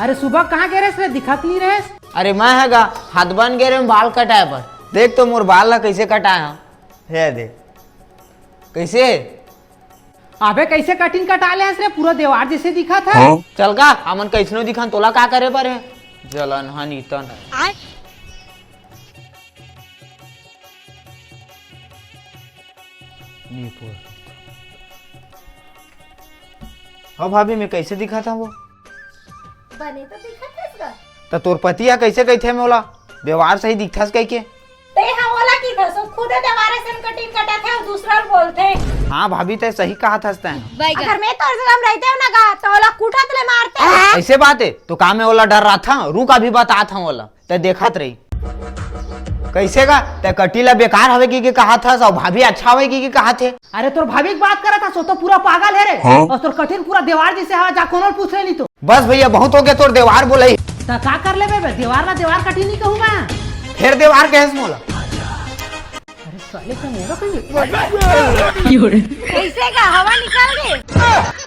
अरे सुबह कहाँ गए रे, दिखत नहीं रहे। अरे मैं हैगा हाथ बन गए रे बाल कटाए पर। देख तो मोर बाल ला कैसे कटाया है, देख कैसे। अबे कैसे कटिंग कटा ले रे, पूरा देवार जैसे दिखा था। चल का हमन कैसनो दिखन तोला का करे पर है जलन हनी तन। हाँ भाभी मैं कैसे दिखा था वो बने तो दिखत है। तो तोर पतिया कैसे कहते मोला व्यवहार सही दिखता कह के ते हवाला की था सो खुद देवारे से कटिंग कटा था और दूसरा बोलते। हाँ भाभी ते सही कहा था। अगर मैं तो हम रहते हो ना गा तो ओला कुटत ले मारते। ऐसे बात है तो काम में ओला डर रहा था, रू का भी बता था ओला ते देखत रही कैसे का ते कटीला बेकार हवे की कहा था सब भाभी अच्छा हवे की कहा थे। अरे तोर भाभी की बात करा था सो तो पूरा पागल है रे। और तोर कठिन पूरा देवार जैसे हवा, जा कोनो पूछ ले नहीं तो। बस भैया बहुत हो गया तोर देवार बोले तो का कर ले बे, देवार ना देवार कठिन नहीं कहूँ मैं। फिर देवार कैसे मोला। अरे साले का मोरा कोई कैसे का हवा निकल गई।